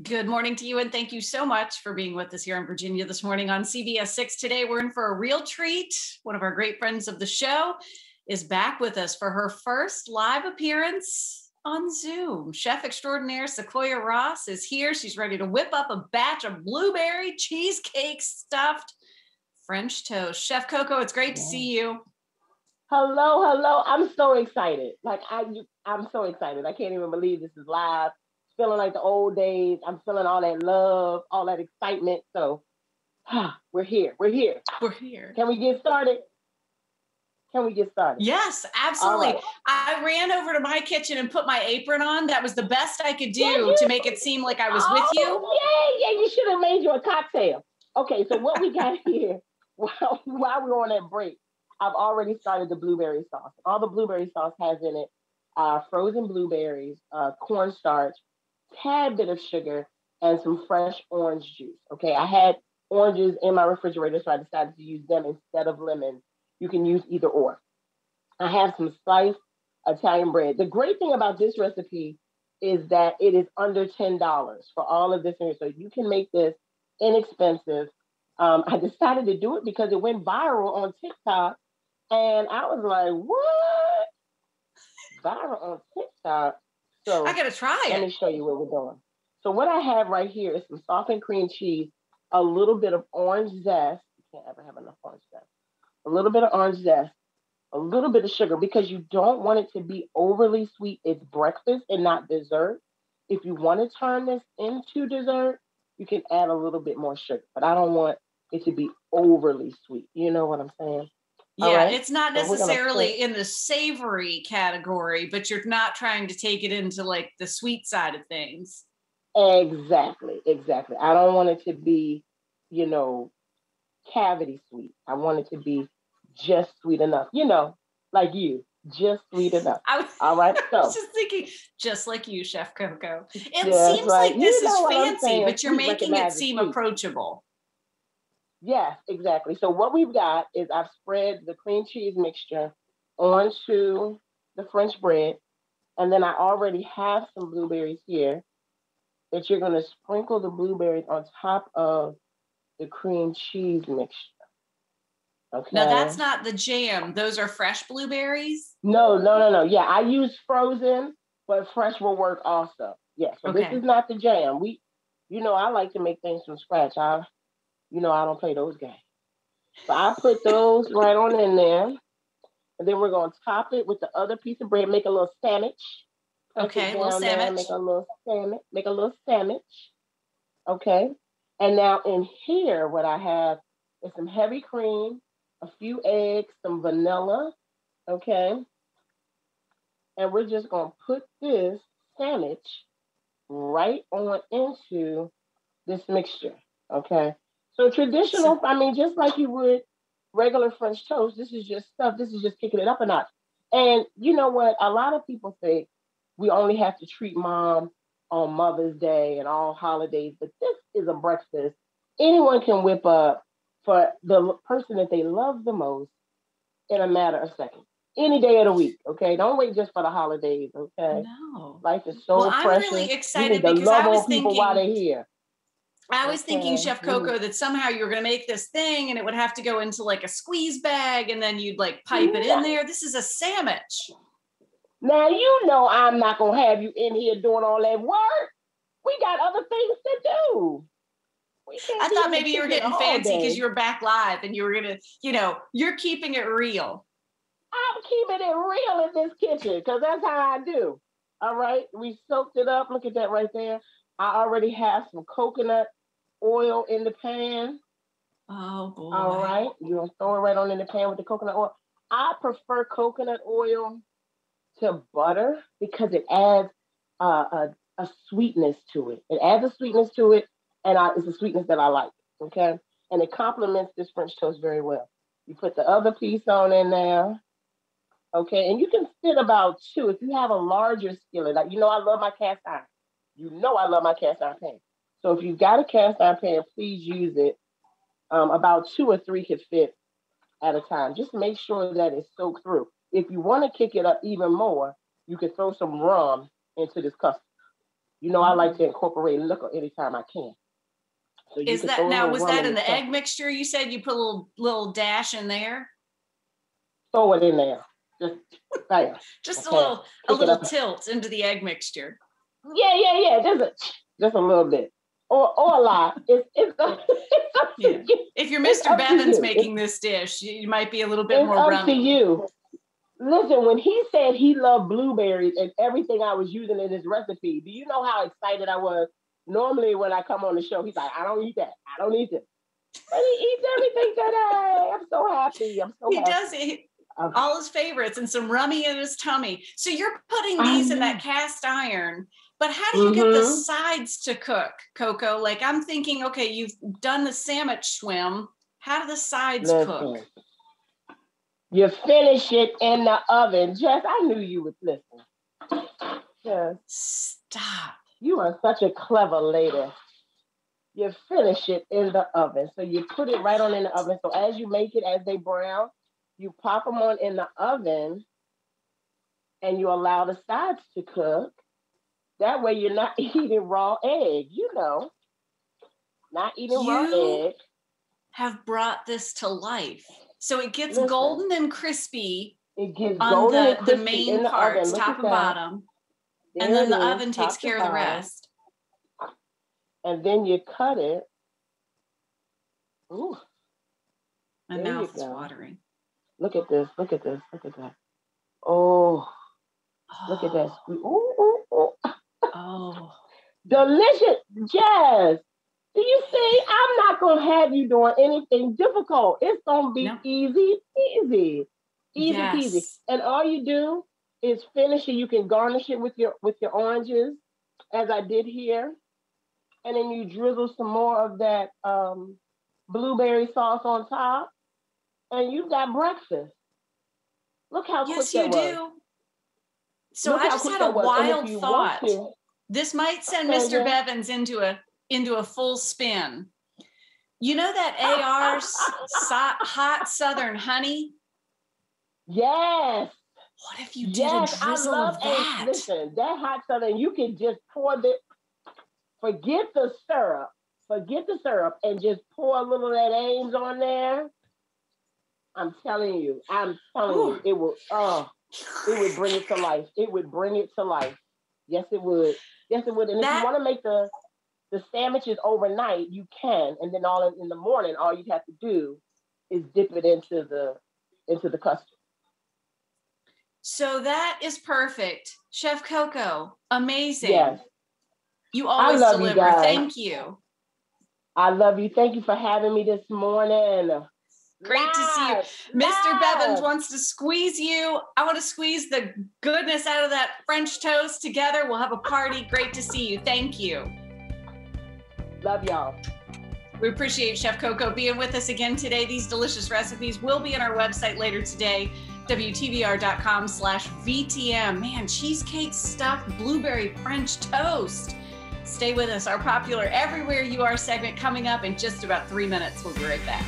Good morning to you, and thank you so much for being with us here in Virginia this morning on CBS 6. Today, we're in for a real treat. One of our great friends of the show is back with us for her first live appearance on Zoom. Chef extraordinaire Sequoia Ross is here. She's ready to whip up a batch of blueberry cheesecake stuffed French toast. Chef Coco, it's great to see you. Hello. I'm so excited. I'm so excited. I can't even believe this is live. Feeling like the old days. I'm feeling all that love, all that excitement. So we're here. Can we get started? Yes, absolutely. Right. I ran over to my kitchen and put my apron on. That was the best I could do to make it seem like I was with you. Yeah, you should have made you a cocktail. Okay, so what we got here, while we're on that break, I've already started the blueberry sauce. All the blueberry sauce has in it frozen blueberries, cornstarch, tad bit of sugar, and some fresh orange juice. Okay, I had oranges in my refrigerator, so I decided to use them instead of lemon. You can use either or. I have some sliced Italian bread. The great thing about this recipe is that it is under $10 for all of this. So you can make this inexpensive. I decided to do it because it went viral on TikTok. And I was like, what? Viral on TikTok? So I gotta try it. Let me show you what we're doing. So what I have right here is some softened cream cheese, a little bit of orange zest. You can't ever have enough orange zest. A little bit of orange zest, a little bit of sugar, because you don't want it to be overly sweet. It's breakfast and not dessert. If you want to turn this into dessert, you can add a little bit more sugar, but I don't want it to be overly sweet. You know what I'm saying? Yeah, right? It's not necessarily in the savory category, but you're not trying to take it into like the sweet side of things. Exactly. I don't want it to be, cavity sweet. I want it to be just sweet enough, like you, just sweet enough. All right. So I was just thinking, just like you, Chef Coco. It seems like this is fancy, but you're making it seem approachable. Yes, exactly. So what we've got is I've spread the cream cheese mixture onto the French bread. And then I already have some blueberries here that you're going to sprinkle the blueberries on top of the cream cheese mixture. Okay. Now that's not the jam. Those are fresh blueberries? No. Yeah, I use frozen, but fresh will work also. Yeah, so This is not the jam. I like to make things from scratch. I don't play those games. So I put those right on in there. And then we're going to top it with the other piece of bread, make a little sandwich. Okay, a little sandwich. Make a little sandwich. Okay. And now in here, what I have is some heavy cream, a few eggs, some vanilla. Okay. And we're just going to put this sandwich right on into this mixture. Okay. So traditional, just like you would regular French toast, this is just stuff. This is just kicking it up a notch. And you know what? A lot of people think we only have to treat mom on Mother's Day and all holidays, but this is a breakfast anyone can whip up for the person that they love the most in a matter of seconds. Any day of the week, okay? Don't wait just for the holidays, okay? No. Life is so precious. I'm really excited because I was thinking while they're here. I was thinking, Chef Coco, that somehow you were going to make this thing and it would have to go into like a squeeze bag and then you'd like pipe it in there. This is a sandwich. Now, I'm not going to have you in here doing all that work. We got other things to do. I thought maybe you were getting fancy because you were back live and you were going to, you're keeping it real. I'm keeping it real in this kitchen because that's how I do. All right. We soaked it up. Look at that right there. I already have some coconut oil in the pan. Oh, boy. All right. You're going to throw it right on in the pan with the coconut oil. I prefer coconut oil to butter because it adds a sweetness to it. It adds a sweetness to it, and it's a sweetness that I like, okay? And it complements this French toast very well. You put the other piece on in there, okay? And you can fit about 2. If you have a larger skillet, like, I love my cast iron. I love my cast iron pan. So if you've got a cast iron pan, please use it. About 2 or 3 could fit at a time. Just make sure that it's soaked through. If you want to kick it up even more, you can throw some rum into this custard. You know, I like to incorporate liquor anytime I can. So is that now? Was that in the egg mixture? You said you put a little dash in there. Throw it in there, just okay. a little tilt into the egg mixture. Yeah. Just a little bit, or a lot. It's yeah. If you're Mr. Bevins making this dish, you might be a little bit more rummy. It's up to you. Listen, when he said he loved blueberries and everything I was using in his recipe, do you know how excited I was? Normally, when I come on the show, he's like, I don't eat that. I don't eat it. But he eats everything today. I'm so happy. He does eat all his favorites and some rummy in his tummy. So you're putting these in that cast iron. But how do you get the sides to cook, Coco? Like, I'm thinking, okay, you've done the sandwich swim. How do the sides cook? You finish it in the oven. Jess, I knew you would listen. Jess. Stop. You are such a clever lady. You finish it in the oven. So you put it right on in the oven. So as you make it, as they brown, you pop them on in the oven and you allow the sides to cook. That way you're not eating raw egg, you know. Not eating raw egg. Have brought this to life. So it gets golden and crispy. It gets on golden and crispy the main parts, top and bottom. And then the oven takes care of the rest. And then you cut it. Ooh. My mouth is watering. Look at this. Look at this. Look at that. Oh. Look at that. Ooh. Oh. Delicious. Jazz. Do you see? I'm not going to have you doing anything difficult. It's going to be easy peasy. And all you do is finish it. You can garnish it with your oranges, as I did here. And then you drizzle some more of that blueberry sauce on top. And you've got breakfast. Look how quick that was. Yes, you do. So I just had a wild thought. This might send Mr. Bevins into a full spin. You know that AR's hot Southern honey? Yes. What if you did a drizzle of that? Listen, that hot Southern, you can just pour forget the syrup and just pour a little of that Ames on there. I'm telling you, it would bring it to life. It would bring it to life. Yes, it would. Yes, it would. And if you want to make the sandwiches overnight, you can. And then in the morning, all you have to do is dip it into the custard. So that is perfect. Chef Coco, amazing. Yes. You always deliver. Thank you. I love you. Thank you for having me this morning. Great to see you. Mr. Bevins wants to squeeze you. I want to squeeze the goodness out of that French toast together. We'll have a party. Great to see you. Thank you. Love y'all. We appreciate Chef Coco being with us again today. These delicious recipes will be on our website later today, WTVR.com/VTM. Man, cheesecake stuffed blueberry French toast. Stay with us. Our popular Everywhere You Are segment coming up in just about 3 minutes. We'll be right back.